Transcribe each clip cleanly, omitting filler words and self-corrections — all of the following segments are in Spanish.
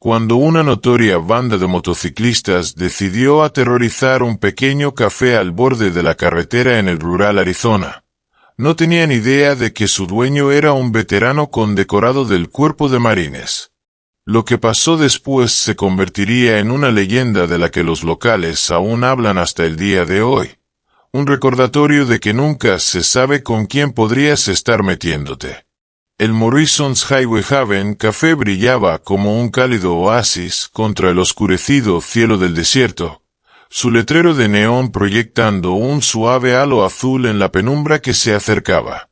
cuando una notoria banda de motociclistas decidió aterrorizar un pequeño café al borde de la carretera en el rural Arizona. No tenían idea de que su dueño era un veterano condecorado del Cuerpo de Marines. Lo que pasó después se convertiría en una leyenda de la que los locales aún hablan hasta el día de hoy. Un recordatorio de que nunca se sabe con quién podrías estar metiéndote. El Morrison's Highway Haven Café brillaba como un cálido oasis contra el oscurecido cielo del desierto, su letrero de neón proyectando un suave halo azul en la penumbra que se acercaba.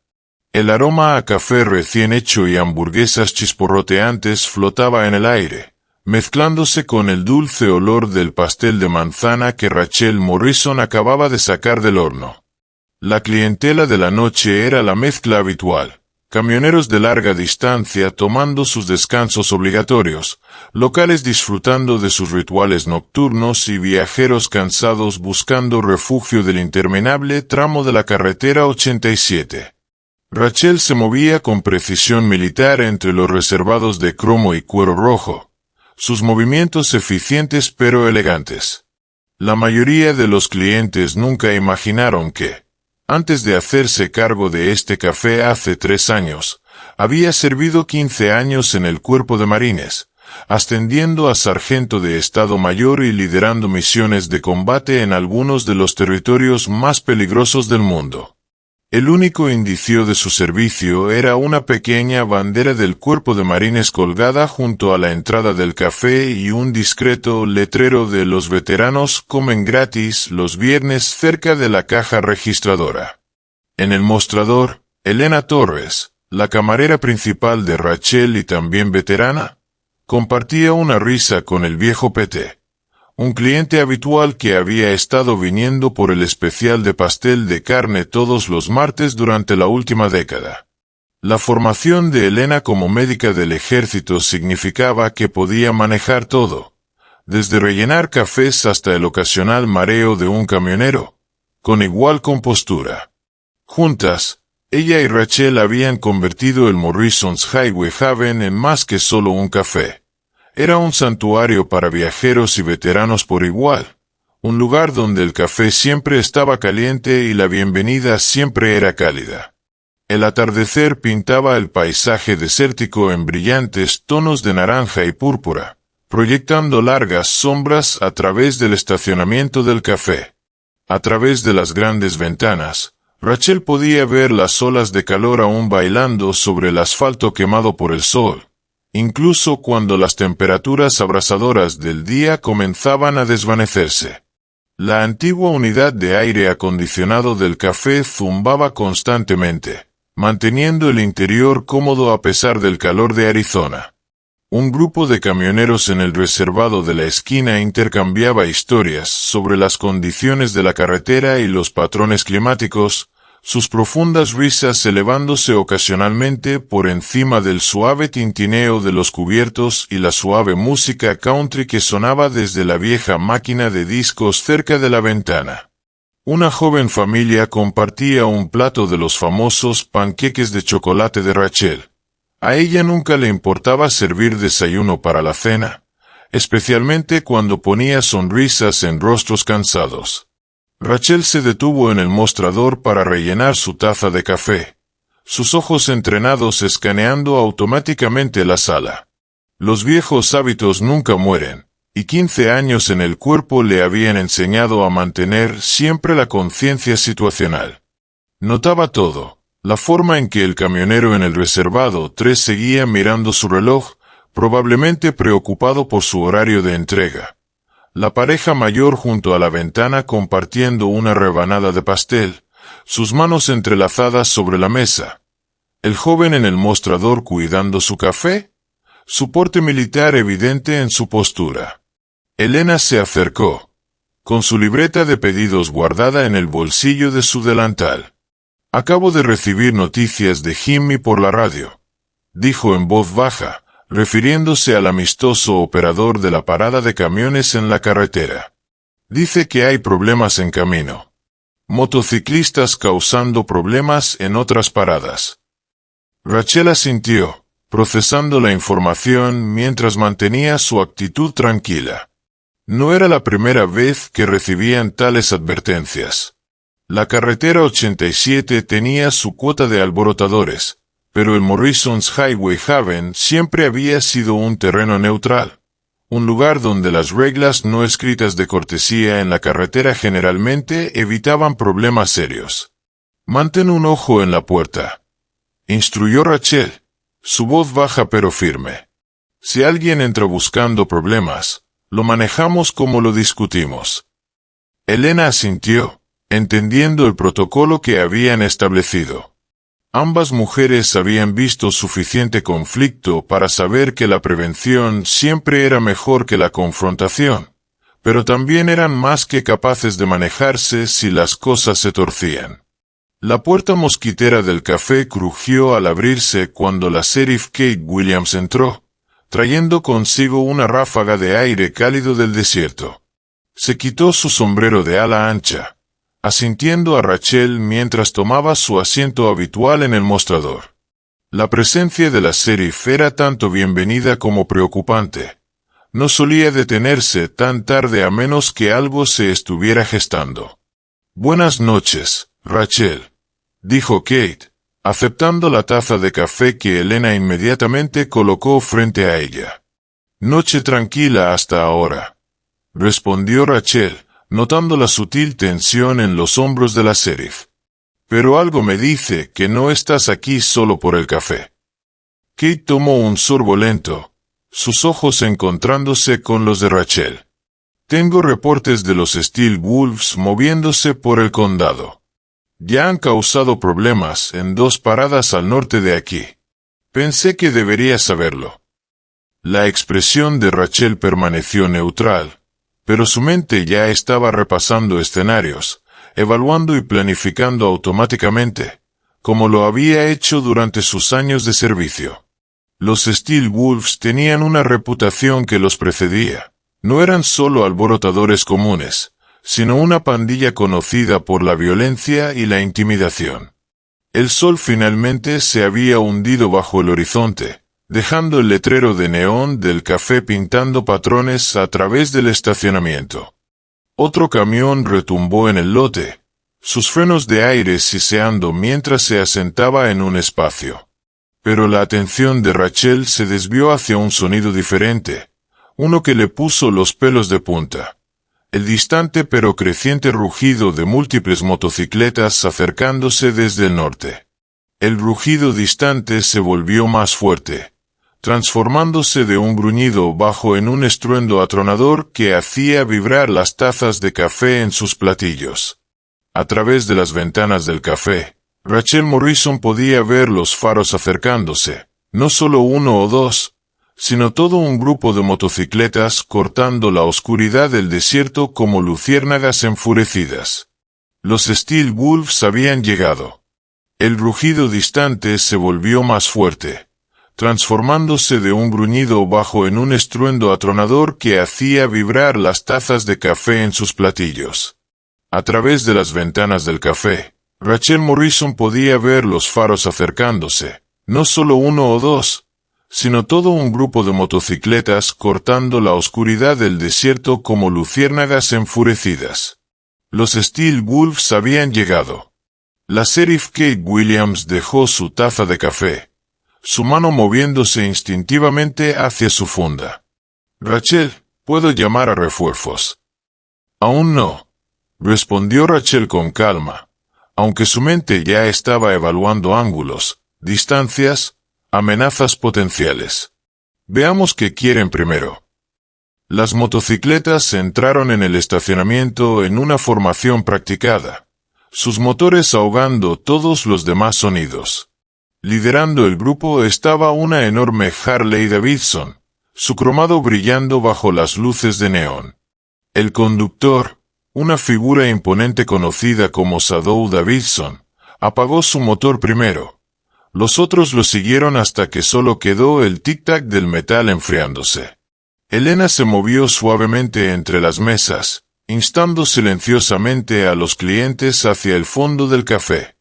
El aroma a café recién hecho y hamburguesas chisporroteantes flotaba en el aire, mezclándose con el dulce olor del pastel de manzana que Rachel Morrison acababa de sacar del horno. La clientela de la noche era la mezcla habitual. Camioneros de larga distancia tomando sus descansos obligatorios, locales disfrutando de sus rituales nocturnos y viajeros cansados buscando refugio del interminable tramo de la carretera 87. Rachel se movía con precisión militar entre los reservados de cromo y cuero rojo, sus movimientos eficientes pero elegantes. La mayoría de los clientes nunca imaginaron que, antes de hacerse cargo de este café hace 3 años, había servido 15 años en el Cuerpo de Marines, ascendiendo a sargento de Estado Mayor y liderando misiones de combate en algunos de los territorios más peligrosos del mundo. El único indicio de su servicio era una pequeña bandera del Cuerpo de Marines colgada junto a la entrada del café y un discreto letrero de los veteranos comen gratis los viernes cerca de la caja registradora. En el mostrador, Elena Torres, la camarera principal de Rachel y también veterana, compartía una risa con el viejo Pete, un cliente habitual que había estado viniendo por el especial de pastel de carne todos los martes durante la última década. La formación de Elena como médica del ejército significaba que podía manejar todo, desde rellenar cafés hasta el ocasional mareo de un camionero, con igual compostura. Juntas, ella y Rachel habían convertido el Morrison's Highway Haven en más que solo un café. Era un santuario para viajeros y veteranos por igual, un lugar donde el café siempre estaba caliente y la bienvenida siempre era cálida. El atardecer pintaba el paisaje desértico en brillantes tonos de naranja y púrpura, proyectando largas sombras a través del estacionamiento del café. A través de las grandes ventanas, Rachel podía ver las olas de calor aún bailando sobre el asfalto quemado por el sol, incluso cuando las temperaturas abrasadoras del día comenzaban a desvanecerse. La antigua unidad de aire acondicionado del café zumbaba constantemente, manteniendo el interior cómodo a pesar del calor de Arizona. Un grupo de camioneros en el reservado de la esquina intercambiaba historias sobre las condiciones de la carretera y los patrones climáticos, sus profundas risas elevándose ocasionalmente por encima del suave tintineo de los cubiertos y la suave música country que sonaba desde la vieja máquina de discos cerca de la ventana. Una joven familia compartía un plato de los famosos panqueques de chocolate de Rachel. A ella nunca le importaba servir desayuno para la cena, especialmente cuando ponía sonrisas en rostros cansados. Rachel se detuvo en el mostrador para rellenar su taza de café, sus ojos entrenados escaneando automáticamente la sala. Los viejos hábitos nunca mueren, y 15 años en el cuerpo le habían enseñado a mantener siempre la conciencia situacional. Notaba todo, la forma en que el camionero en el reservado 3 seguía mirando su reloj, probablemente preocupado por su horario de entrega. La pareja mayor junto a la ventana compartiendo una rebanada de pastel, sus manos entrelazadas sobre la mesa. El joven en el mostrador cuidando su café, su porte militar evidente en su postura. Elena se acercó, con su libreta de pedidos guardada en el bolsillo de su delantal. Acabo de recibir noticias de Jimmy por la radio, dijo en voz baja, refiriéndose al amistoso operador de la parada de camiones en la carretera. Dice que hay problemas en camino. Motociclistas causando problemas en otras paradas. Rachel asintió, procesando la información mientras mantenía su actitud tranquila. No era la primera vez que recibían tales advertencias. La carretera 87 tenía su cuota de alborotadores, pero el Morrison's Highway Haven siempre había sido un terreno neutral, un lugar donde las reglas no escritas de cortesía en la carretera generalmente evitaban problemas serios. «Mantén un ojo en la puerta», instruyó Rachel, su voz baja pero firme. «Si alguien entra buscando problemas, lo manejamos como lo discutimos». Elena asintió, entendiendo el protocolo que habían establecido. Ambas mujeres habían visto suficiente conflicto para saber que la prevención siempre era mejor que la confrontación, pero también eran más que capaces de manejarse si las cosas se torcían. La puerta mosquitera del café crujió al abrirse cuando la sheriff Kate Williams entró, trayendo consigo una ráfaga de aire cálido del desierto. Se quitó su sombrero de ala ancha, asintiendo a Rachel mientras tomaba su asiento habitual en el mostrador. La presencia de la sheriff era tanto bienvenida como preocupante. No solía detenerse tan tarde a menos que algo se estuviera gestando. «Buenas noches, Rachel», dijo Kate, aceptando la taza de café que Elena inmediatamente colocó frente a ella. «Noche tranquila hasta ahora», respondió Rachel, notando la sutil tensión en los hombros de la sheriff. «Pero algo me dice que no estás aquí solo por el café». Kate tomó un sorbo lento, sus ojos encontrándose con los de Rachel. «Tengo reportes de los Steel Wolves moviéndose por el condado. Ya han causado problemas en 2 paradas al norte de aquí. Pensé que deberías saberlo». La expresión de Rachel permaneció neutral, pero su mente ya estaba repasando escenarios, evaluando y planificando automáticamente, como lo había hecho durante sus años de servicio. Los Steel Wolves tenían una reputación que los precedía. No eran solo alborotadores comunes, sino una pandilla conocida por la violencia y la intimidación. El sol finalmente se había hundido bajo el horizonte, dejando el letrero de neón del café pintando patrones a través del estacionamiento. Otro camión retumbó en el lote, sus frenos de aire siseando mientras se asentaba en un espacio. Pero la atención de Rachel se desvió hacia un sonido diferente, uno que le puso los pelos de punta. El distante pero creciente rugido de múltiples motocicletas acercándose desde el norte. El rugido distante se volvió más fuerte, transformándose de un gruñido bajo en un estruendo atronador que hacía vibrar las tazas de café en sus platillos. A través de las ventanas del café, Rachel Morrison podía ver los faros acercándose, no solo 1 o 2, sino todo un grupo de motocicletas cortando la oscuridad del desierto como luciérnagas enfurecidas. Los Steel Wolves habían llegado. El rugido distante se volvió más fuerte, transformándose de un gruñido bajo en un estruendo atronador que hacía vibrar las tazas de café en sus platillos. A través de las ventanas del café, Rachel Morrison podía ver los faros acercándose, no solo 1 o 2, sino todo un grupo de motocicletas cortando la oscuridad del desierto como luciérnagas enfurecidas. Los Steel Wolves habían llegado. La sheriff Kate Williams dejó su taza de café, su mano moviéndose instintivamente hacia su funda. «Rachel, ¿puedo llamar a refuerzos?» «Aún no», respondió Rachel con calma, aunque su mente ya estaba evaluando ángulos, distancias, amenazas potenciales. «Veamos qué quieren primero». Las motocicletas entraron en el estacionamiento en una formación practicada, sus motores ahogando todos los demás sonidos. Liderando el grupo estaba una enorme Harley Davidson, su cromado brillando bajo las luces de neón. El conductor, una figura imponente conocida como Shadow Davidson, apagó su motor primero. Los otros lo siguieron hasta que solo quedó el tic-tac del metal enfriándose. Elena se movió suavemente entre las mesas, instando silenciosamente a los clientes hacia el fondo del café.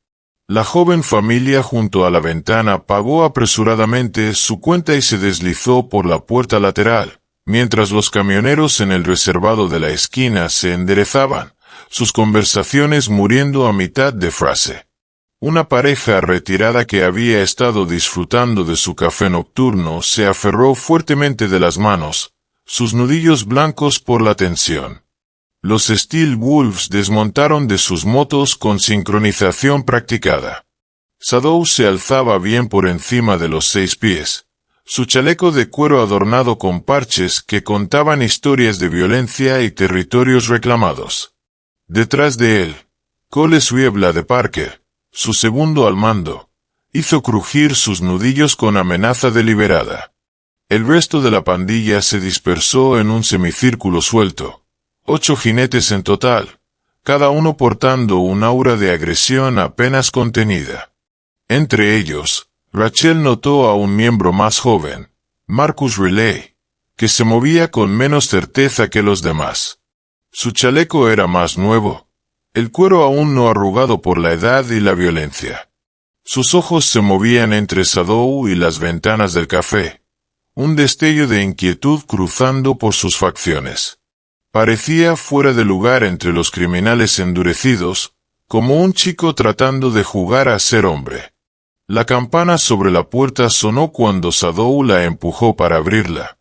La joven familia junto a la ventana pagó apresuradamente su cuenta y se deslizó por la puerta lateral, mientras los camioneros en el reservado de la esquina se enderezaban, sus conversaciones muriendo a mitad de frase. Una pareja retirada que había estado disfrutando de su café nocturno se aferró fuertemente de las manos, sus nudillos blancos por la tensión. Los Steel Wolves desmontaron de sus motos con sincronización practicada. Sadow se alzaba bien por encima de los 6 pies, su chaleco de cuero adornado con parches que contaban historias de violencia y territorios reclamados. Detrás de él, Cole Swiebla de Parker, su segundo al mando, hizo crujir sus nudillos con amenaza deliberada. El resto de la pandilla se dispersó en un semicírculo suelto, 8 jinetes en total, cada uno portando un aura de agresión apenas contenida. Entre ellos, Rachel notó a un miembro más joven, Marcus Riley, que se movía con menos certeza que los demás. Su chaleco era más nuevo, el cuero aún no arrugado por la edad y la violencia. Sus ojos se movían entre Sadow y las ventanas del café, un destello de inquietud cruzando por sus facciones. Parecía fuera de lugar entre los criminales endurecidos, como un chico tratando de jugar a ser hombre. La campana sobre la puerta sonó cuando Sadow la empujó para abrirla,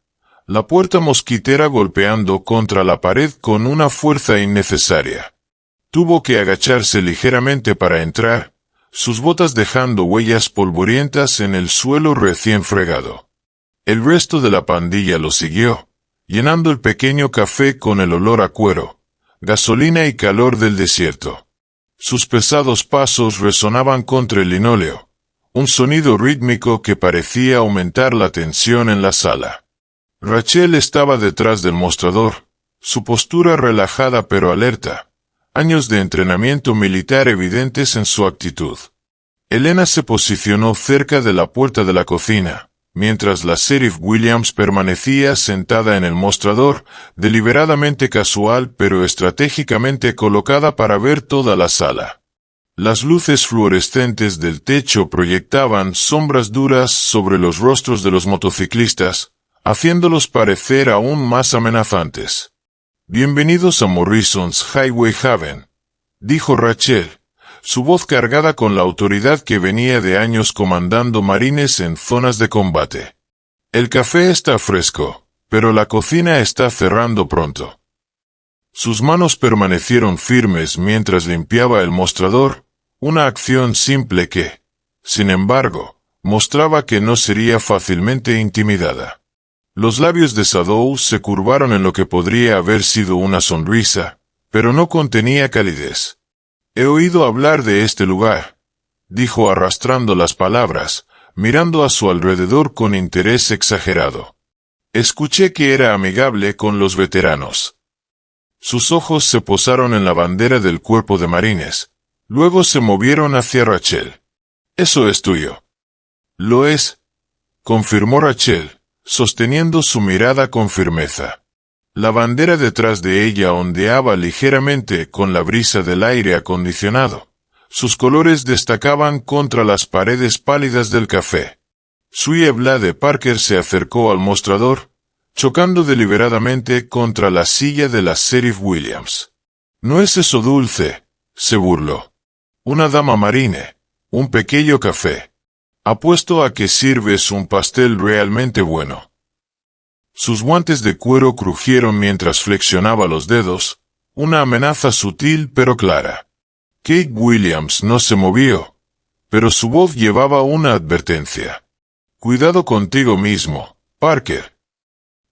la puerta mosquitera golpeando contra la pared con una fuerza innecesaria. Tuvo que agacharse ligeramente para entrar, sus botas dejando huellas polvorientas en el suelo recién fregado. El resto de la pandilla lo siguió, llenando el pequeño café con el olor a cuero, gasolina y calor del desierto. Sus pesados pasos resonaban contra el linóleo, un sonido rítmico que parecía aumentar la tensión en la sala. Rachel estaba detrás del mostrador, su postura relajada pero alerta, años de entrenamiento militar evidentes en su actitud. Elena se posicionó cerca de la puerta de la cocina, mientras la sheriff Williams permanecía sentada en el mostrador, deliberadamente casual pero estratégicamente colocada para ver toda la sala. Las luces fluorescentes del techo proyectaban sombras duras sobre los rostros de los motociclistas, haciéndolos parecer aún más amenazantes. «Bienvenidos a Morrison's Highway Haven», dijo Rachel, su voz cargada con la autoridad que venía de años comandando marines en zonas de combate. «El café está fresco, pero la cocina está cerrando pronto». Sus manos permanecieron firmes mientras limpiaba el mostrador, una acción simple que, sin embargo, mostraba que no sería fácilmente intimidada. Los labios de Sadow se curvaron en lo que podría haber sido una sonrisa, pero no contenía calidez. «He oído hablar de este lugar», dijo arrastrando las palabras, mirando a su alrededor con interés exagerado. «Escuché que era amigable con los veteranos». Sus ojos se posaron en la bandera del cuerpo de marines, luego se movieron hacia Rachel. «Eso es tuyo». «Lo es», confirmó Rachel, sosteniendo su mirada con firmeza. La bandera detrás de ella ondeaba ligeramente con la brisa del aire acondicionado. Sus colores destacaban contra las paredes pálidas del café. Swiebla de Parker se acercó al mostrador, chocando deliberadamente contra la silla de la sheriff Williams. «No es eso dulce», se burló. «Una dama marine, un pequeño café. Apuesto a que sirves un pastel realmente bueno». Sus guantes de cuero crujieron mientras flexionaba los dedos, una amenaza sutil pero clara. Kate Williams no se movió, pero su voz llevaba una advertencia. «Cuidado contigo mismo, Parker».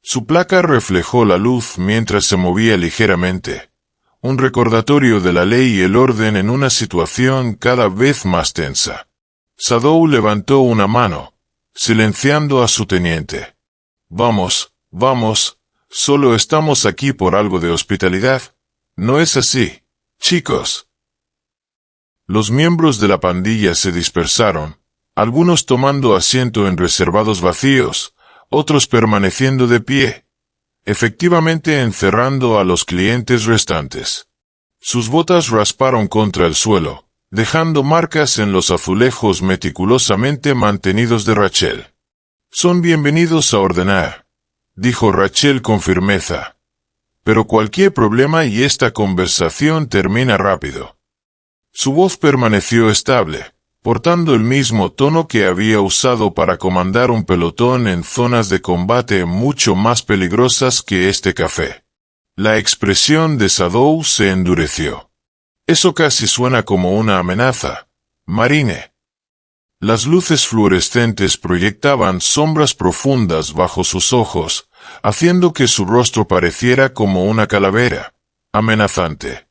Su placa reflejó la luz mientras se movía ligeramente, un recordatorio de la ley y el orden en una situación cada vez más tensa. Sadow levantó una mano, silenciando a su teniente. «Vamos, vamos, solo estamos aquí por algo de hospitalidad. ¿No es así, chicos?» Los miembros de la pandilla se dispersaron, algunos tomando asiento en reservados vacíos, otros permaneciendo de pie, efectivamente encerrando a los clientes restantes. Sus botas rasparon contra el suelo, dejando marcas en los azulejos meticulosamente mantenidos de Rachel. «Son bienvenidos a ordenar», dijo Rachel con firmeza. «Pero cualquier problema y esta conversación termina rápido». Su voz permaneció estable, portando el mismo tono que había usado para comandar un pelotón en zonas de combate mucho más peligrosas que este café. La expresión de Sadow se endureció. «Eso casi suena como una amenaza, Marine». Las luces fluorescentes proyectaban sombras profundas bajo sus ojos, haciendo que su rostro pareciera como una calavera, amenazante.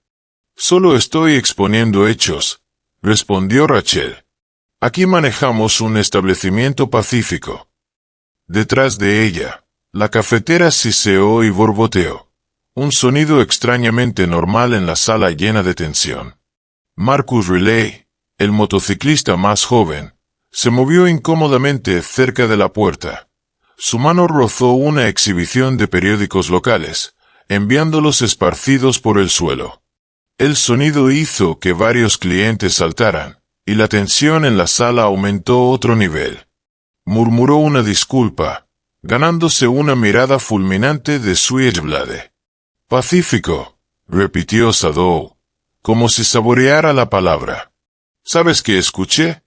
«Solo estoy exponiendo hechos», respondió Rachel. «Aquí manejamos un establecimiento pacífico». Detrás de ella, la cafetera siseó y borboteó. Un sonido extrañamente normal en la sala llena de tensión. Marcus Riley, el motociclista más joven, se movió incómodamente cerca de la puerta. Su mano rozó una exhibición de periódicos locales, enviándolos esparcidos por el suelo. El sonido hizo que varios clientes saltaran, y la tensión en la sala aumentó otro nivel. Murmuró una disculpa, ganándose una mirada fulminante de Switchblade. «Pacífico», repitió Sadow, como si saboreara la palabra. «¿Sabes qué escuché?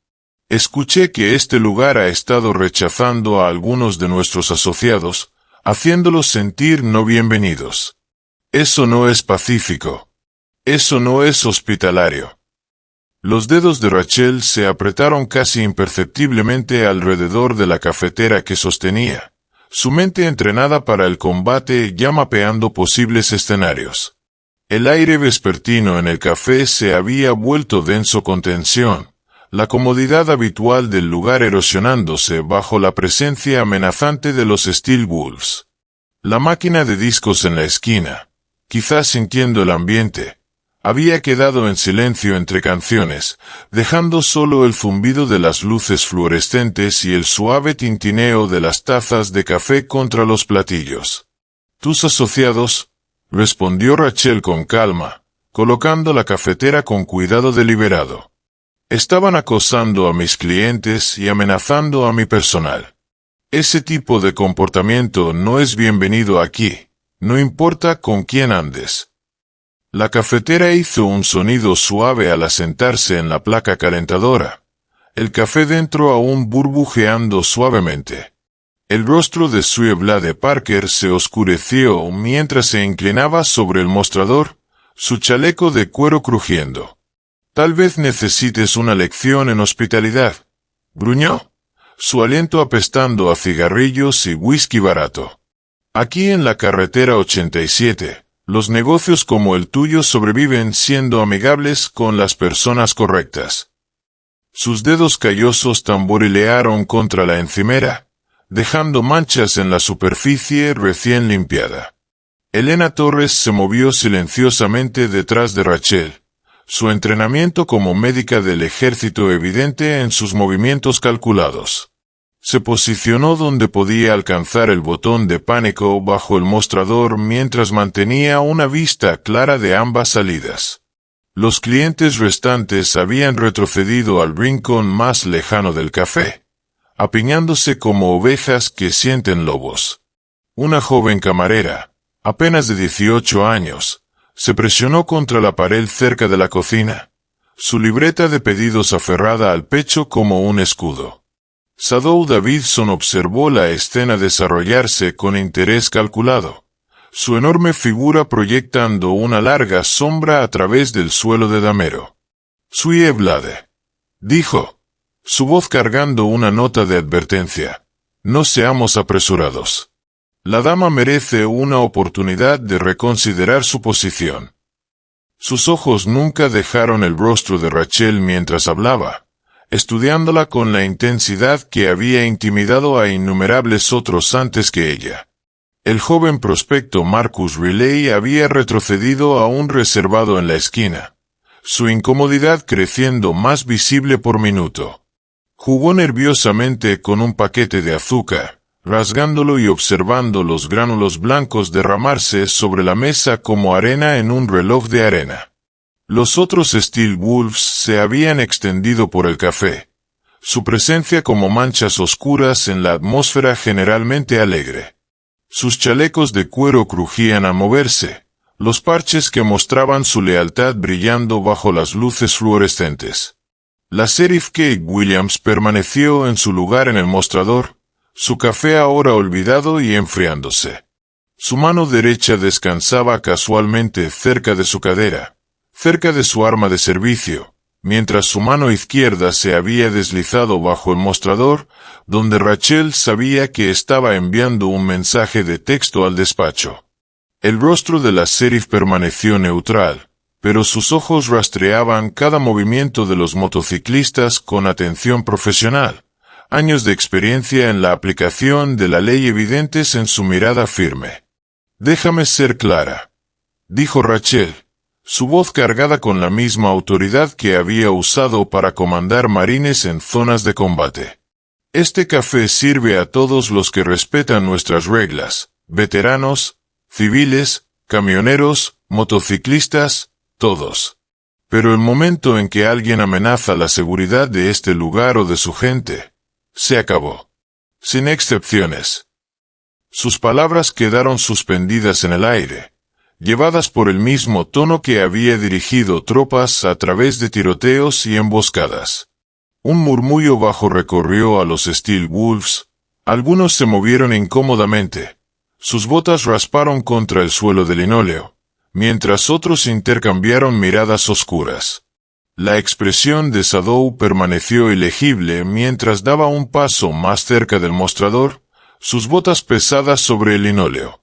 Escuché que este lugar ha estado rechazando a algunos de nuestros asociados, haciéndolos sentir no bienvenidos. Eso no es pacífico. Eso no es hospitalario». Los dedos de Rachel se apretaron casi imperceptiblemente alrededor de la cafetera que sostenía, su mente entrenada para el combate ya mapeando posibles escenarios. El aire vespertino en el café se había vuelto denso con tensión, la comodidad habitual del lugar erosionándose bajo la presencia amenazante de los Steel Wolves. La máquina de discos en la esquina, quizás sintiendo el ambiente, había quedado en silencio entre canciones, dejando solo el zumbido de las luces fluorescentes y el suave tintineo de las tazas de café contra los platillos. «¿Tus asociados?», respondió Rachel con calma, colocando la cafetera con cuidado deliberado. «Estaban acosando a mis clientes y amenazando a mi personal. Ese tipo de comportamiento no es bienvenido aquí, no importa con quién andes». La cafetera hizo un sonido suave al asentarse en la placa calentadora, el café dentro aún burbujeando suavemente. El rostro de Switchblade Parker se oscureció mientras se inclinaba sobre el mostrador, su chaleco de cuero crujiendo. «Tal vez necesites una lección en hospitalidad», gruñó, su aliento apestando a cigarrillos y whisky barato. «Aquí en la carretera 87, los negocios como el tuyo sobreviven siendo amigables con las personas correctas». Sus dedos callosos tamborilearon contra la encimera, dejando manchas en la superficie recién limpiada. Elena Torres se movió silenciosamente detrás de Rachel, su entrenamiento como médica del ejército evidente en sus movimientos calculados. Se posicionó donde podía alcanzar el botón de pánico bajo el mostrador mientras mantenía una vista clara de ambas salidas. Los clientes restantes habían retrocedido al rincón más lejano del café, apiñándose como ovejas que sienten lobos. Una joven camarera, apenas de 18 años, se presionó contra la pared cerca de la cocina, su libreta de pedidos aferrada al pecho como un escudo. Sadow Davidson observó la escena desarrollarse con interés calculado, su enorme figura proyectando una larga sombra a través del suelo de damero. «Switchblade», dijo, su voz cargando una nota de advertencia. «No seamos apresurados. La dama merece una oportunidad de reconsiderar su posición». Sus ojos nunca dejaron el rostro de Rachel mientras hablaba, estudiándola con la intensidad que había intimidado a innumerables otros antes que ella. El joven prospecto Marcus Riley había retrocedido aún reservado en la esquina, su incomodidad creciendo más visible por minuto. Jugó nerviosamente con un paquete de azúcar, rasgándolo y observando los gránulos blancos derramarse sobre la mesa como arena en un reloj de arena. Los otros Steel Wolves se habían extendido por el café, su presencia como manchas oscuras en la atmósfera generalmente alegre. Sus chalecos de cuero crujían al moverse, los parches que mostraban su lealtad brillando bajo las luces fluorescentes. La sheriff Kate Williams permaneció en su lugar en el mostrador, su café ahora olvidado y enfriándose. Su mano derecha descansaba casualmente cerca de su cadera, cerca de su arma de servicio, mientras su mano izquierda se había deslizado bajo el mostrador, donde Rachel sabía que estaba enviando un mensaje de texto al despacho. El rostro de la sheriff permaneció neutral, pero sus ojos rastreaban cada movimiento de los motociclistas con atención profesional, años de experiencia en la aplicación de la ley evidentes en su mirada firme. «Déjame ser clara», dijo Rachel, su voz cargada con la misma autoridad que había usado para comandar marines en zonas de combate. «Este café sirve a todos los que respetan nuestras reglas, veteranos, civiles, camioneros, motociclistas, todos. Pero el momento en que alguien amenaza la seguridad de este lugar o de su gente, se acabó. Sin excepciones». Sus palabras quedaron suspendidas en el aire, llevadas por el mismo tono que había dirigido tropas a través de tiroteos y emboscadas. Un murmullo bajo recorrió a los Steel Wolves, algunos se movieron incómodamente, sus botas rasparon contra el suelo de linóleo, mientras otros intercambiaron miradas oscuras. La expresión de Sadow permaneció ilegible mientras daba un paso más cerca del mostrador, sus botas pesadas sobre el linóleo.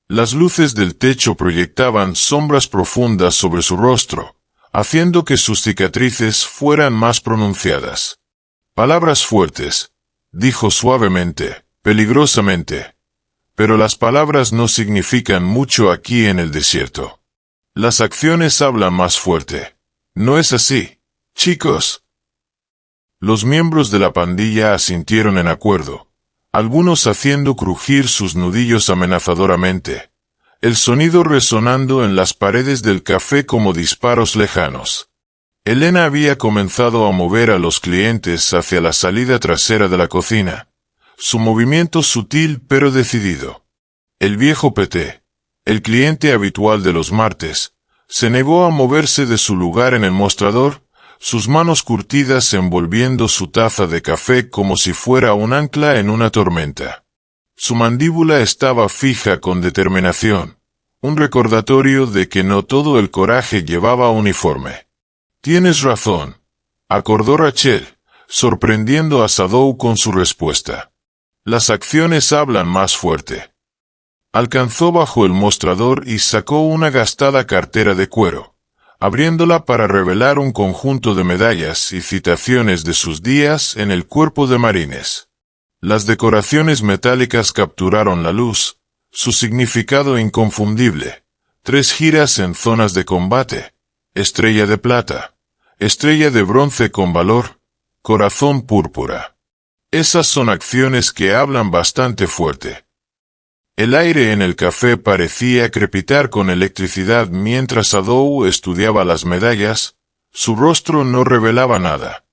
Las luces del techo proyectaban sombras profundas sobre su rostro, haciendo que sus cicatrices fueran más pronunciadas. «Palabras fuertes», dijo suavemente, peligrosamente. «Pero las palabras no significan mucho aquí en el desierto. Las acciones hablan más fuerte. ¿No es así, chicos?» Los miembros de la pandilla asintieron en acuerdo, algunos haciendo crujir sus nudillos amenazadoramente, el sonido resonando en las paredes del café como disparos lejanos. Elena había comenzado a mover a los clientes hacia la salida trasera de la cocina, su movimiento sutil pero decidido. El viejo P.T., el cliente habitual de los martes, se negó a moverse de su lugar en el mostrador, sus manos curtidas envolviendo su taza de café como si fuera un ancla en una tormenta. Su mandíbula estaba fija con determinación, un recordatorio de que no todo el coraje llevaba uniforme. «Tienes razón», acordó Rachel, sorprendiendo a Sadow con su respuesta. «Las acciones hablan más fuerte». Alcanzó bajo el mostrador y sacó una gastada cartera de cuero, abriéndola para revelar un conjunto de medallas y citaciones de sus días en el cuerpo de marines. Las decoraciones metálicas capturaron la luz, su significado inconfundible: 3 giras en zonas de combate, estrella de plata, estrella de bronce con valor, corazón púrpura. Esas son acciones que hablan bastante fuerte. El aire en el café parecía crepitar con electricidad mientras Sadow estudiaba las medallas, su rostro no revelaba nada.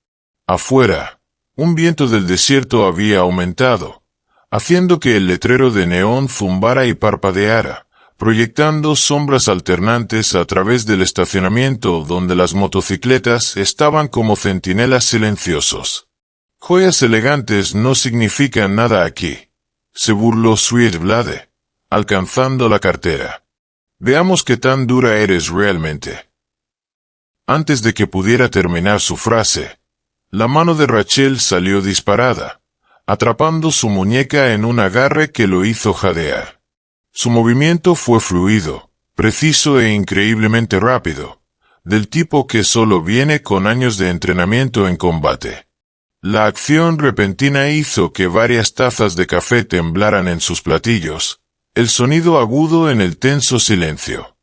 Afuera, un viento del desierto había aumentado, haciendo que el letrero de neón zumbara y parpadeara, proyectando sombras alternantes a través del estacionamiento donde las motocicletas estaban como centinelas silenciosos. «Joyas elegantes no significan nada aquí», se burló Sweetblade, alcanzando la cartera. «Veamos qué tan dura eres realmente». Antes de que pudiera terminar su frase, la mano de Rachel salió disparada, atrapando su muñeca en un agarre que lo hizo jadear. Su movimiento fue fluido, preciso e increíblemente rápido, del tipo que solo viene con años de entrenamiento en combate. La acción repentina hizo que varias tazas de café temblaran en sus platillos, el sonido agudo en el tenso silencio.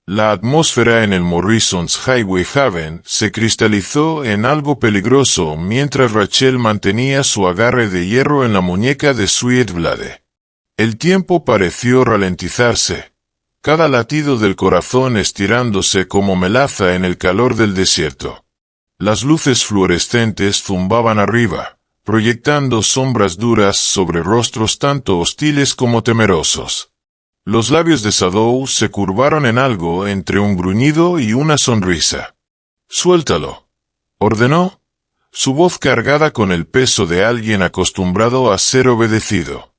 La atmósfera en el Morrison's Highway Haven se cristalizó en algo peligroso mientras Rachel mantenía su agarre de hierro en la muñeca de Sweetblade. El tiempo pareció ralentizarse, cada latido del corazón estirándose como melaza en el calor del desierto. Las luces fluorescentes zumbaban arriba, proyectando sombras duras sobre rostros tanto hostiles como temerosos. Los labios de Sadou se curvaron en algo entre un gruñido y una sonrisa. «Suéltalo», ordenó, su voz cargada con el peso de alguien acostumbrado a ser obedecido.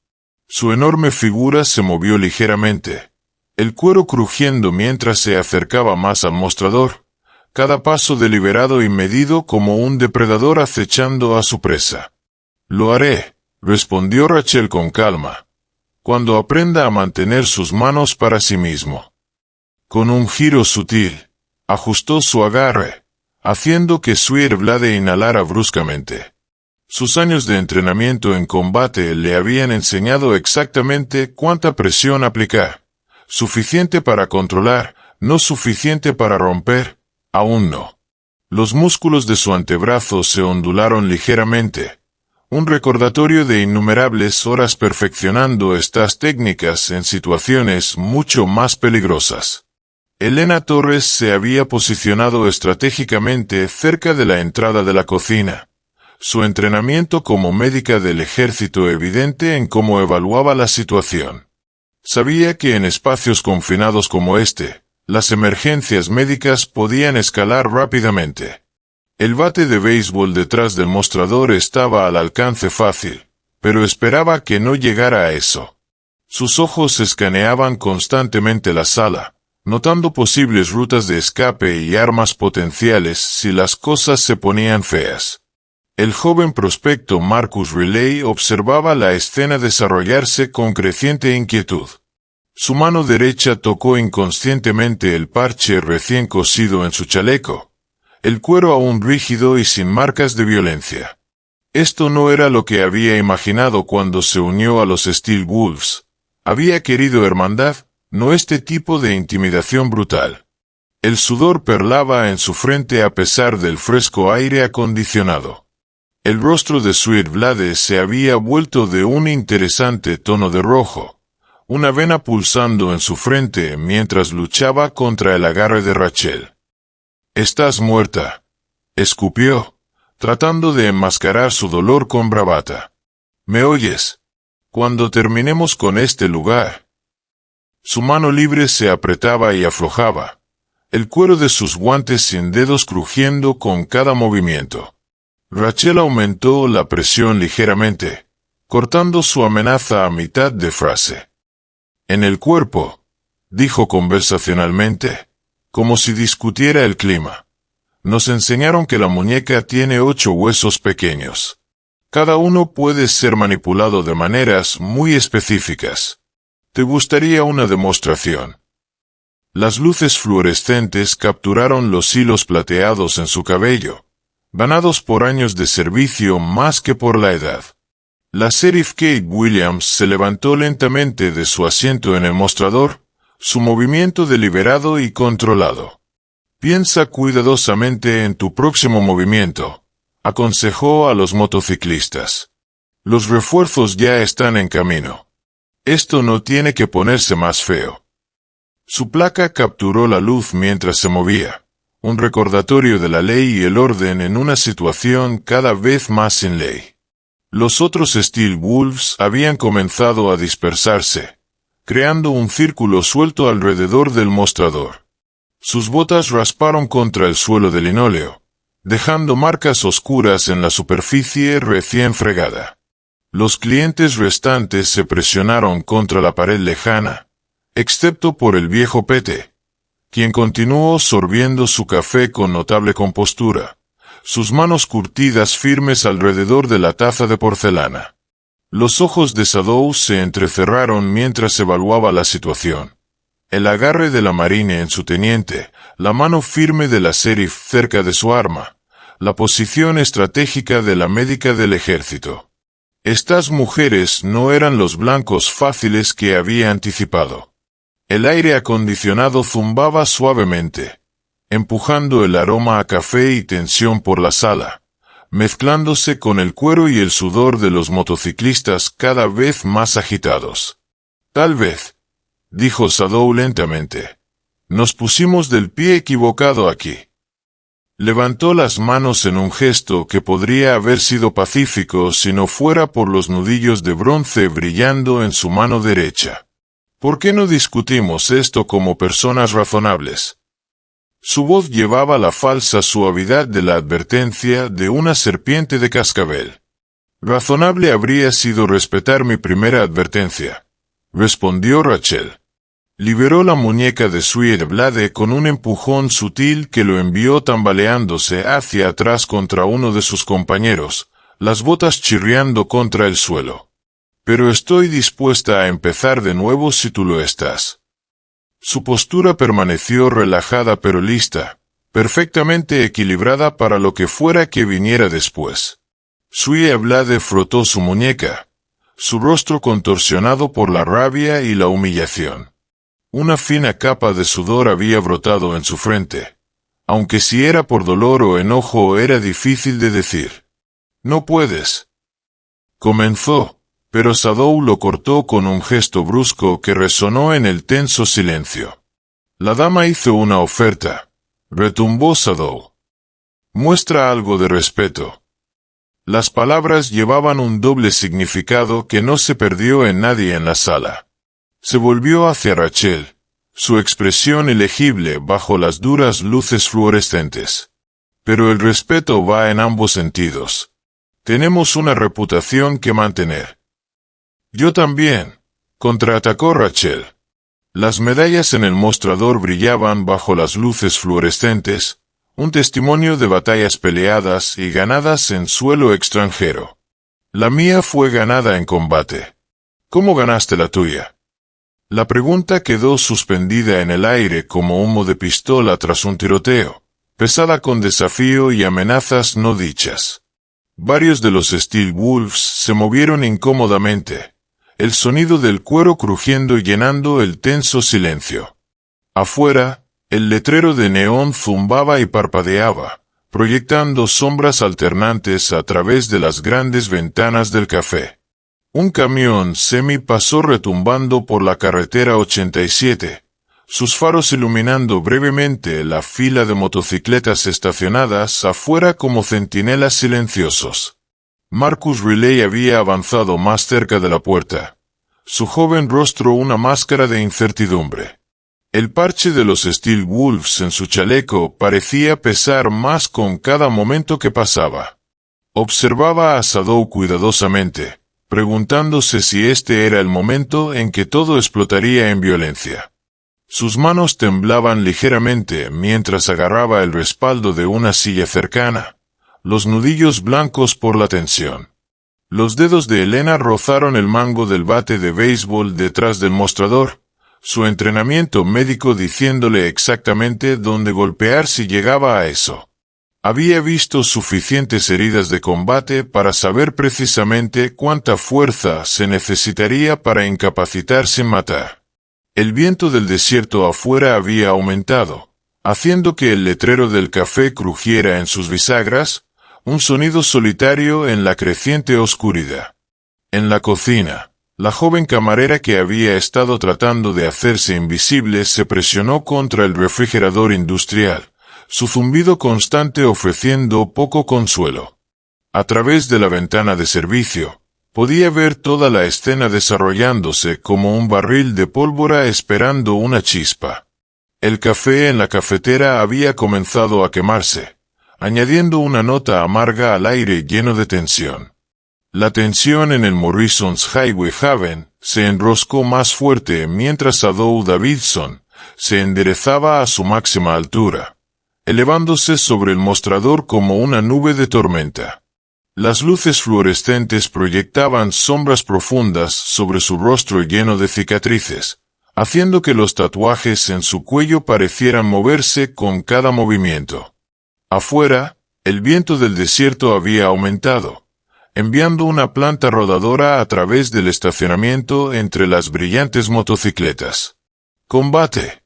Su enorme figura se movió ligeramente, el cuero crujiendo mientras se acercaba más al mostrador, cada paso deliberado y medido como un depredador acechando a su presa. «Lo haré», respondió Rachel con calma, «cuando aprenda a mantener sus manos para sí mismo». Con un giro sutil, ajustó su agarre, haciendo que Swier-Vlade inhalara bruscamente. Sus años de entrenamiento en combate le habían enseñado exactamente cuánta presión aplicar. Suficiente para controlar, no suficiente para romper, aún no. Los músculos de su antebrazo se ondularon ligeramente, un recordatorio de innumerables horas perfeccionando estas técnicas en situaciones mucho más peligrosas. Elena Torres se había posicionado estratégicamente cerca de la entrada de la cocina, su entrenamiento como médica del ejército evidente en cómo evaluaba la situación. Sabía que en espacios confinados como este, las emergencias médicas podían escalar rápidamente. El bate de béisbol detrás del mostrador estaba al alcance fácil, pero esperaba que no llegara a eso. Sus ojos escaneaban constantemente la sala, notando posibles rutas de escape y armas potenciales si las cosas se ponían feas. El joven prospecto Marcus Riley observaba la escena desarrollarse con creciente inquietud. Su mano derecha tocó inconscientemente el parche recién cosido en su chaleco, el cuero aún rígido y sin marcas de violencia. Esto no era lo que había imaginado cuando se unió a los Steel Wolves. Había querido hermandad, no este tipo de intimidación brutal. El sudor perlaba en su frente a pesar del fresco aire acondicionado. El rostro de Swier-Vlade se había vuelto de un interesante tono de rojo, una vena pulsando en su frente mientras luchaba contra el agarre de Rachel. «Estás muerta», escupió, tratando de enmascarar su dolor con bravata. «¿Me oyes? Cuando terminemos con este lugar». Su mano libre se apretaba y aflojaba, el cuero de sus guantes sin dedos crujiendo con cada movimiento. Rachel aumentó la presión ligeramente, cortando su amenaza a mitad de frase. «En el cuerpo», dijo conversacionalmente, como si discutiera el clima. «Nos enseñaron que la muñeca tiene 8 huesos pequeños. Cada uno puede ser manipulado de maneras muy específicas. ¿Te gustaría una demostración?» Las luces fluorescentes capturaron los hilos plateados en su cabello, ganados por años de servicio más que por la edad. La sheriff Kate Williams se levantó lentamente de su asiento en el mostrador, su movimiento deliberado y controlado. «Piensa cuidadosamente en tu próximo movimiento», aconsejó a los motociclistas. «Los refuerzos ya están en camino. Esto no tiene que ponerse más feo». Su placa capturó la luz mientras se movía, un recordatorio de la ley y el orden en una situación cada vez más sin ley. Los otros Steel Wolves habían comenzado a dispersarse, creando un círculo suelto alrededor del mostrador. Sus botas rasparon contra el suelo de linóleo, dejando marcas oscuras en la superficie recién fregada. Los clientes restantes se presionaron contra la pared lejana, excepto por el viejo Pete, quien continuó sorbiendo su café con notable compostura, sus manos curtidas firmes alrededor de la taza de porcelana. Los ojos de Sadou se entrecerraron mientras evaluaba la situación. El agarre de la marine en su teniente, la mano firme de la sheriff cerca de su arma, la posición estratégica de la médica del ejército. Estas mujeres no eran los blancos fáciles que había anticipado. El aire acondicionado zumbaba suavemente, empujando el aroma a café y tensión por la sala, mezclándose con el cuero y el sudor de los motociclistas cada vez más agitados. Tal vez, dijo Sadou lentamente. Nos pusimos del pie equivocado aquí. Levantó las manos en un gesto que podría haber sido pacífico si no fuera por los nudillos de bronce brillando en su mano derecha. ¿Por qué no discutimos esto como personas razonables? Su voz llevaba la falsa suavidad de la advertencia de una serpiente de cascabel. Razonable habría sido respetar mi primera advertencia, respondió Rachel. Liberó la muñeca de Sweetblade con un empujón sutil que lo envió tambaleándose hacia atrás contra uno de sus compañeros, las botas chirriando contra el suelo. Pero estoy dispuesta a empezar de nuevo si tú lo estás. Su postura permaneció relajada pero lista, perfectamente equilibrada para lo que fuera que viniera después. Sweetblade frotó su muñeca, su rostro contorsionado por la rabia y la humillación. Una fina capa de sudor había brotado en su frente, aunque si era por dolor o enojo era difícil de decir. «No puedes». Comenzó, pero Sadou lo cortó con un gesto brusco que resonó en el tenso silencio. «La dama hizo una oferta», retumbó Sadou. «Muestra algo de respeto». Las palabras llevaban un doble significado que no se perdió en nadie en la sala. Se volvió hacia Rachel, su expresión ilegible bajo las duras luces fluorescentes. Pero el respeto va en ambos sentidos. Tenemos una reputación que mantener. Yo también, contraatacó Rachel. Las medallas en el mostrador brillaban bajo las luces fluorescentes, un testimonio de batallas peleadas y ganadas en suelo extranjero. La mía fue ganada en combate. ¿Cómo ganaste la tuya? La pregunta quedó suspendida en el aire como humo de pistola tras un tiroteo, pesada con desafío y amenazas no dichas. Varios de los Steel Wolves se movieron incómodamente, el sonido del cuero crujiendo llenando el tenso silencio. Afuera, el letrero de neón zumbaba y parpadeaba, proyectando sombras alternantes a través de las grandes ventanas del café. Un camión semi pasó retumbando por la carretera 87, sus faros iluminando brevemente la fila de motocicletas estacionadas afuera como centinelas silenciosos. Marcus Riley había avanzado más cerca de la puerta, su joven rostro una máscara de incertidumbre. El parche de los Steel Wolves en su chaleco parecía pesar más con cada momento que pasaba. Observaba a Sadou cuidadosamente, preguntándose si este era el momento en que todo explotaría en violencia. Sus manos temblaban ligeramente mientras agarraba el respaldo de una silla cercana, los nudillos blancos por la tensión. Los dedos de Elena rozaron el mango del bate de béisbol detrás del mostrador, su entrenamiento médico diciéndole exactamente dónde golpear si llegaba a eso. Había visto suficientes heridas de combate para saber precisamente cuánta fuerza se necesitaría para incapacitar sin matar. El viento del desierto afuera había aumentado, haciendo que el letrero del café crujiera en sus bisagras, un sonido solitario en la creciente oscuridad. En la cocina, la joven camarera que había estado tratando de hacerse invisible se presionó contra el refrigerador industrial, su zumbido constante ofreciendo poco consuelo. A través de la ventana de servicio, podía ver toda la escena desarrollándose como un barril de pólvora esperando una chispa. El café en la cafetera había comenzado a quemarse, añadiendo una nota amarga al aire lleno de tensión. La tensión en el Morrison's Highway Haven se enroscó más fuerte mientras Sadou Davidson se enderezaba a su máxima altura, elevándose sobre el mostrador como una nube de tormenta. Las luces fluorescentes proyectaban sombras profundas sobre su rostro lleno de cicatrices, haciendo que los tatuajes en su cuello parecieran moverse con cada movimiento. Afuera, el viento del desierto había aumentado, enviando una planta rodadora a través del estacionamiento entre las brillantes motocicletas. ¡Combate!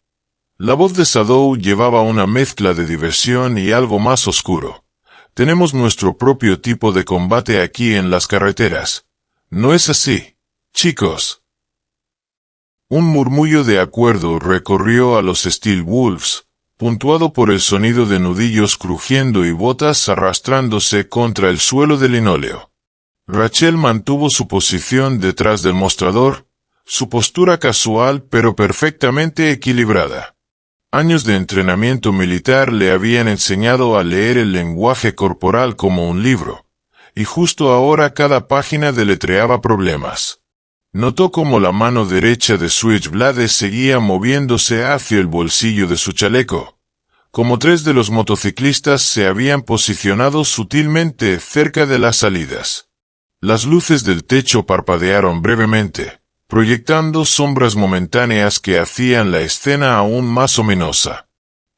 La voz de Sadou llevaba una mezcla de diversión y algo más oscuro. Tenemos nuestro propio tipo de combate aquí en las carreteras. ¿No es así, chicos? Un murmullo de acuerdo recorrió a los Steel Wolves, puntuado por el sonido de nudillos crujiendo y botas arrastrándose contra el suelo de linóleo. Rachel mantuvo su posición detrás del mostrador, su postura casual pero perfectamente equilibrada. Años de entrenamiento militar le habían enseñado a leer el lenguaje corporal como un libro, y justo ahora cada página deletreaba problemas. Notó cómo la mano derecha de Switchblade seguía moviéndose hacia el bolsillo de su chaleco, como tres de los motociclistas se habían posicionado sutilmente cerca de las salidas. Las luces del techo parpadearon brevemente, proyectando sombras momentáneas que hacían la escena aún más ominosa.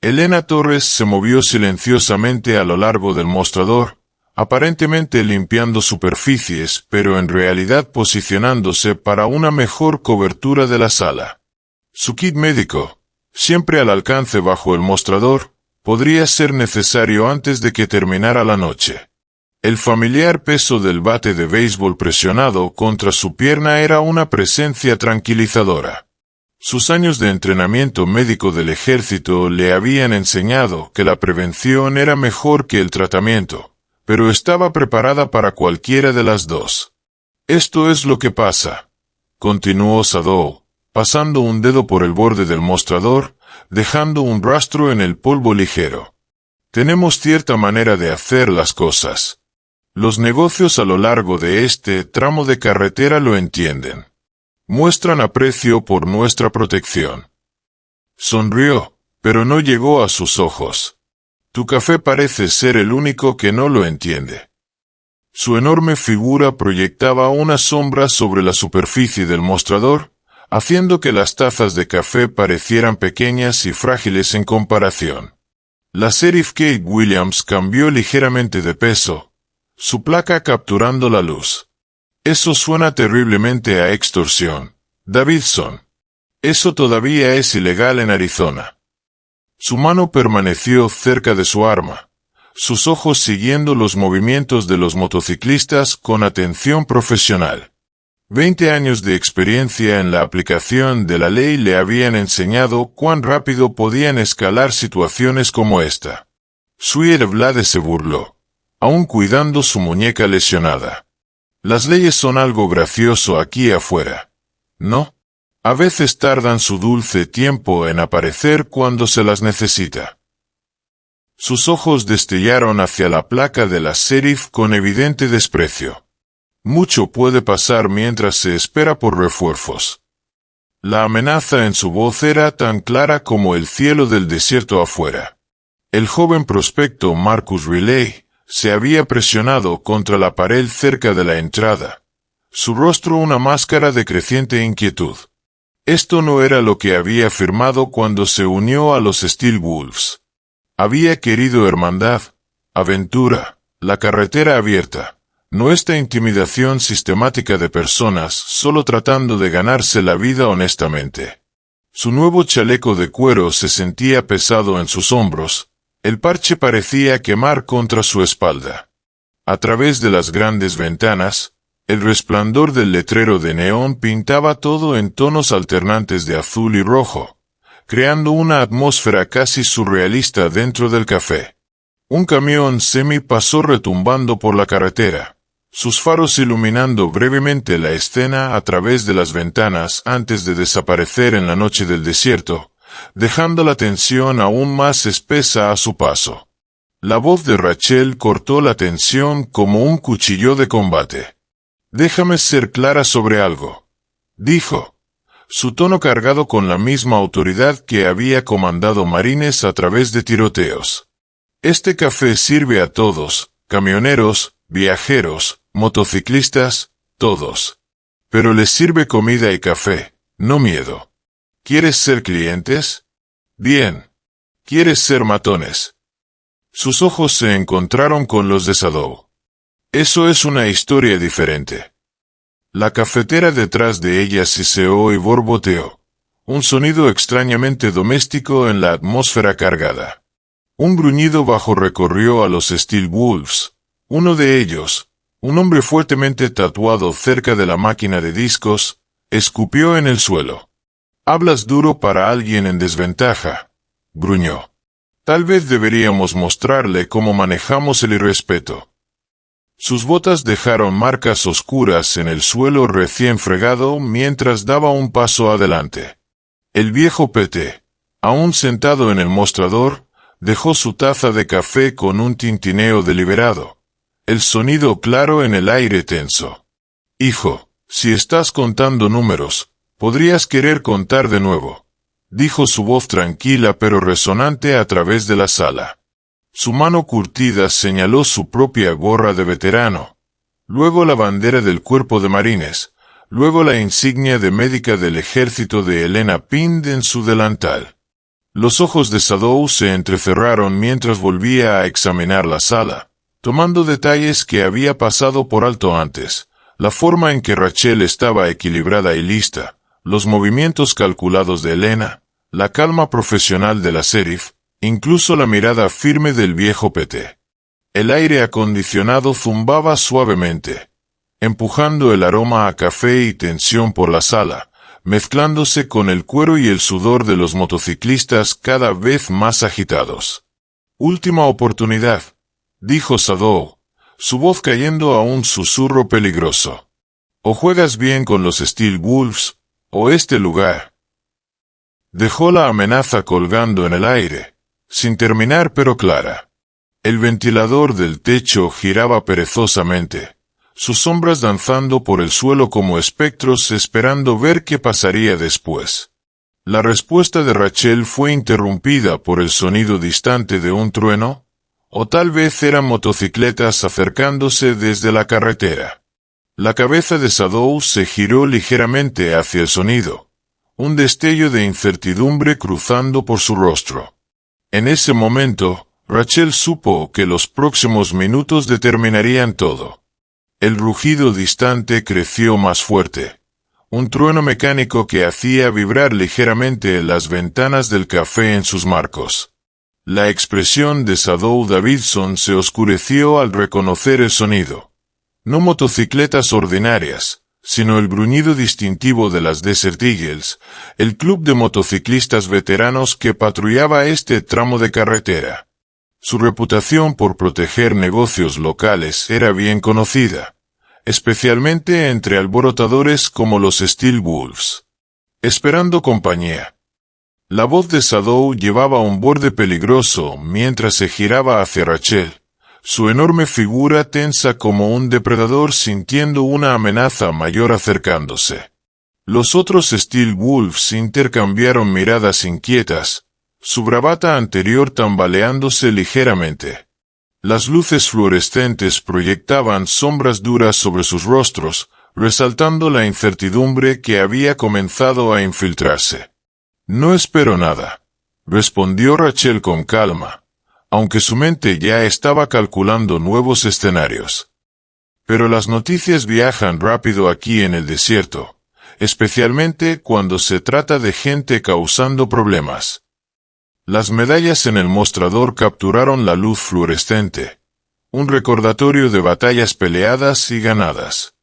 Elena Torres se movió silenciosamente a lo largo del mostrador, aparentemente limpiando superficies, pero en realidad posicionándose para una mejor cobertura de la sala. Su kit médico, siempre al alcance bajo el mostrador, podría ser necesario antes de que terminara la noche. El familiar peso del bate de béisbol presionado contra su pierna era una presencia tranquilizadora. Sus años de entrenamiento médico del ejército le habían enseñado que la prevención era mejor que el tratamiento, pero estaba preparada para cualquiera de las dos. «Esto es lo que pasa», continuó Sadow, pasando un dedo por el borde del mostrador, dejando un rastro en el polvo ligero. «Tenemos cierta manera de hacer las cosas. Los negocios a lo largo de este tramo de carretera lo entienden. Muestran aprecio por nuestra protección». Sonrió, pero no llegó a sus ojos. «Tu café parece ser el único que no lo entiende». Su enorme figura proyectaba una sombra sobre la superficie del mostrador, haciendo que las tazas de café parecieran pequeñas y frágiles en comparación. La Sheriff Kate Williams cambió ligeramente de peso, su placa capturando la luz. «Eso suena terriblemente a extorsión, Davidson. Eso todavía es ilegal en Arizona». Su mano permaneció cerca de su arma, sus ojos siguiendo los movimientos de los motociclistas con atención profesional. 20 años de experiencia en la aplicación de la ley le habían enseñado cuán rápido podían escalar situaciones como esta. Switchblade se burló, aún cuidando su muñeca lesionada. «Las leyes son algo gracioso aquí afuera, ¿no? A veces tardan su dulce tiempo en aparecer cuando se las necesita». Sus ojos destellaron hacia la placa de la Sheriff con evidente desprecio. «Mucho puede pasar mientras se espera por refuerzos». La amenaza en su voz era tan clara como el cielo del desierto afuera. El joven prospecto Marcus Riley se había presionado contra la pared cerca de la entrada, su rostro una máscara de creciente inquietud. Esto no era lo que había afirmado cuando se unió a los Steel Wolves. Había querido hermandad, aventura, la carretera abierta, no esta intimidación sistemática de personas solo tratando de ganarse la vida honestamente. Su nuevo chaleco de cuero se sentía pesado en sus hombros, el parche parecía quemar contra su espalda. A través de las grandes ventanas, el resplandor del letrero de neón pintaba todo en tonos alternantes de azul y rojo, creando una atmósfera casi surrealista dentro del café. Un camión semi pasó retumbando por la carretera, sus faros iluminando brevemente la escena a través de las ventanas antes de desaparecer en la noche del desierto, dejando la tensión aún más espesa a su paso. La voz de Rachel cortó la tensión como un cuchillo de combate. «Déjame ser clara sobre algo», dijo, su tono cargado con la misma autoridad que había comandado marines a través de tiroteos. «Este café sirve a todos, camioneros, viajeros, motociclistas, todos. Pero les sirve comida y café, no miedo. ¿Quieres ser clientes? Bien. ¿Quieres ser matones?» Sus ojos se encontraron con los de Sadow. «Eso es una historia diferente». La cafetera detrás de ella siseó y borboteó, un sonido extrañamente doméstico en la atmósfera cargada. Un gruñido bajo recorrió a los Steel Wolves. Uno de ellos, un hombre fuertemente tatuado cerca de la máquina de discos, escupió en el suelo. Hablas duro para alguien en desventaja, gruñó. Tal vez deberíamos mostrarle cómo manejamos el irrespeto. Sus botas dejaron marcas oscuras en el suelo recién fregado mientras daba un paso adelante. El viejo Pete, aún sentado en el mostrador, dejó su taza de café con un tintineo deliberado. El sonido claro en el aire tenso. Hijo, si estás contando números, podrías querer contar de nuevo, dijo su voz tranquila pero resonante a través de la sala. Su mano curtida señaló su propia gorra de veterano, luego la bandera del Cuerpo de Marines, luego la insignia de médica del ejército de Elena Pind en su delantal. Los ojos de Sadow se entrecerraron mientras volvía a examinar la sala, tomando detalles que había pasado por alto antes, la forma en que Rachel estaba equilibrada y lista, los movimientos calculados de Elena, la calma profesional de la sheriff, incluso la mirada firme del viejo Pete. El aire acondicionado zumbaba suavemente, empujando el aroma a café y tensión por la sala, mezclándose con el cuero y el sudor de los motociclistas cada vez más agitados. Última oportunidad, dijo Sadow, su voz cayendo a un susurro peligroso. O juegas bien con los Steel Wolves, o este lugar. Dejó la amenaza colgando en el aire, sin terminar pero clara. El ventilador del techo giraba perezosamente, sus sombras danzando por el suelo como espectros esperando ver qué pasaría después. La respuesta de Rachel fue interrumpida por el sonido distante de un trueno, o tal vez eran motocicletas acercándose desde la carretera. La cabeza de Sadow se giró ligeramente hacia el sonido, un destello de incertidumbre cruzando por su rostro. En ese momento, Rachel supo que los próximos minutos determinarían todo. El rugido distante creció más fuerte, un trueno mecánico que hacía vibrar ligeramente las ventanas del café en sus marcos. La expresión de Sadow Davidson se oscureció al reconocer el sonido. No motocicletas ordinarias, sino el gruñido distintivo de las Desert Eagles, el club de motociclistas veteranos que patrullaba este tramo de carretera. Su reputación por proteger negocios locales era bien conocida, especialmente entre alborotadores como los Steel Wolves. Esperando compañía. La voz de Sadow llevaba un borde peligroso mientras se giraba hacia Rachel, su enorme figura tensa como un depredador sintiendo una amenaza mayor acercándose. Los otros Steel Wolves intercambiaron miradas inquietas, su bravata anterior tambaleándose ligeramente. Las luces fluorescentes proyectaban sombras duras sobre sus rostros, resaltando la incertidumbre que había comenzado a infiltrarse. No espero nada, respondió Rachel con calma, aunque su mente ya estaba calculando nuevos escenarios. Pero las noticias viajan rápido aquí en el desierto, especialmente cuando se trata de gente causando problemas. Las medallas en el mostrador capturaron la luz fluorescente, un recordatorio de batallas peleadas y ganadas.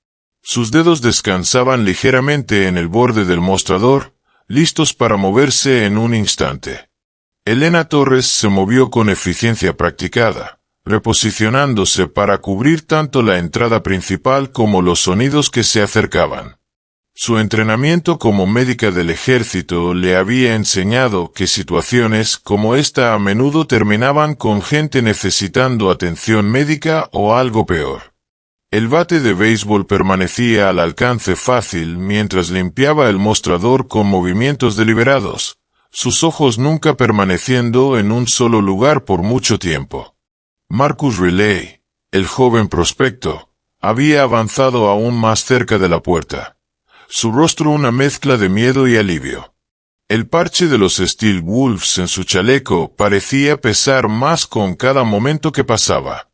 Sus dedos descansaban ligeramente en el borde del mostrador, listos para moverse en un instante. Elena Torres se movió con eficiencia practicada, reposicionándose para cubrir tanto la entrada principal como los sonidos que se acercaban. Su entrenamiento como médica del ejército le había enseñado que situaciones como esta a menudo terminaban con gente necesitando atención médica o algo peor. El bate de béisbol permanecía al alcance fácil mientras limpiaba el mostrador con movimientos deliberados, sus ojos nunca permaneciendo en un solo lugar por mucho tiempo. Marcus Riley, el joven prospecto, había avanzado aún más cerca de la puerta, su rostro una mezcla de miedo y alivio. El parche de los Steel Wolves en su chaleco parecía pesar más con cada momento que pasaba.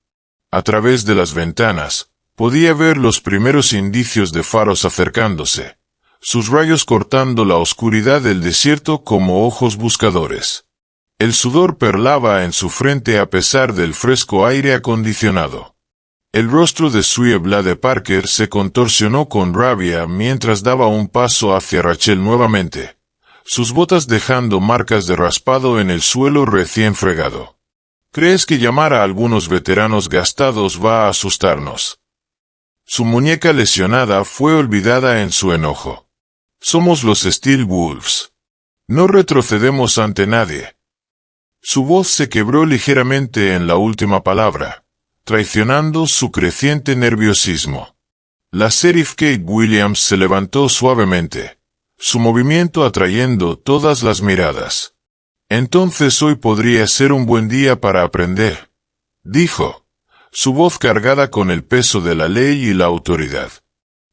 A través de las ventanas, podía ver los primeros indicios de faros acercándose, sus rayos cortando la oscuridad del desierto como ojos buscadores. El sudor perlaba en su frente a pesar del fresco aire acondicionado. El rostro de Sue Blade Parker se contorsionó con rabia mientras daba un paso hacia Rachel nuevamente, sus botas dejando marcas de raspado en el suelo recién fregado. ¿Crees que llamar a algunos veteranos gastados va a asustarnos? Su muñeca lesionada fue olvidada en su enojo. Somos los Steel Wolves. No retrocedemos ante nadie. Su voz se quebró ligeramente en la última palabra, traicionando su creciente nerviosismo. La sheriff Kate Williams se levantó suavemente, su movimiento atrayendo todas las miradas. Entonces hoy podría ser un buen día para aprender, dijo, su voz cargada con el peso de la ley y la autoridad.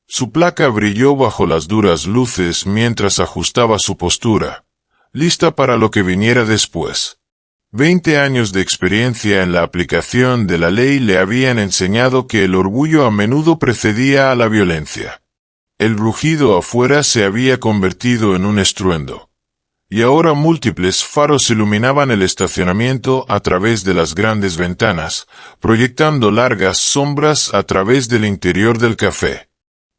Su placa brilló bajo las duras luces mientras ajustaba su postura, lista para lo que viniera después. 20 años de experiencia en la aplicación de la ley le habían enseñado que el orgullo a menudo precedía a la violencia. El rugido afuera se había convertido en un estruendo, y ahora múltiples faros iluminaban el estacionamiento a través de las grandes ventanas, proyectando largas sombras a través del interior del café.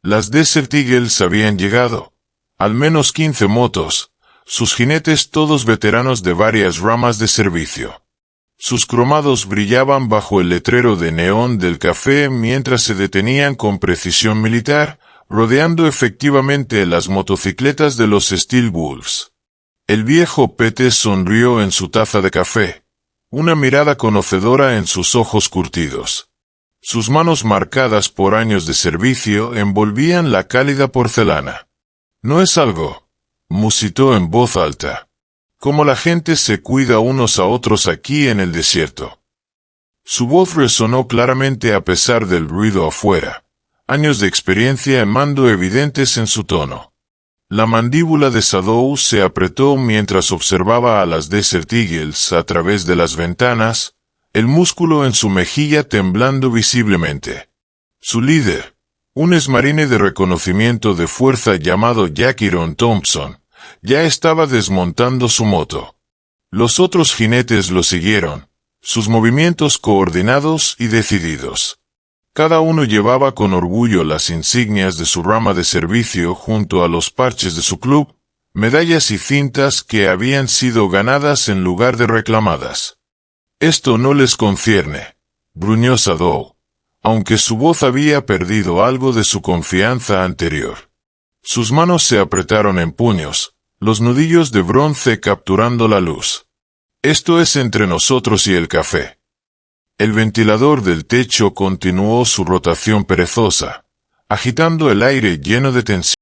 Las Desert Eagles habían llegado, al menos 15 motos, sus jinetes todos veteranos de varias ramas de servicio. Sus cromados brillaban bajo el letrero de neón del café mientras se detenían con precisión militar, rodeando efectivamente las motocicletas de los Steel Wolves. El viejo Pete sonrió en su taza de café, una mirada conocedora en sus ojos curtidos. Sus manos marcadas por años de servicio envolvían la cálida porcelana. «No es algo», musitó en voz alta, «como la gente se cuida unos a otros aquí en el desierto». Su voz resonó claramente a pesar del ruido afuera, años de experiencia en mando evidentes en su tono. La mandíbula de Sadow se apretó mientras observaba a las Desert Eagles a través de las ventanas, el músculo en su mejilla temblando visiblemente. Su líder, un exmarine de reconocimiento de fuerza llamado Jackiron Thompson, ya estaba desmontando su moto. Los otros jinetes lo siguieron, sus movimientos coordinados y decididos. Cada uno llevaba con orgullo las insignias de su rama de servicio junto a los parches de su club, medallas y cintas que habían sido ganadas en lugar de reclamadas. «Esto no les concierne», gruñó Sadow, aunque su voz había perdido algo de su confianza anterior. Sus manos se apretaron en puños, los nudillos de bronce capturando la luz. «Esto es entre nosotros y el café». El ventilador del techo continuó su rotación perezosa, agitando el aire lleno de tensión.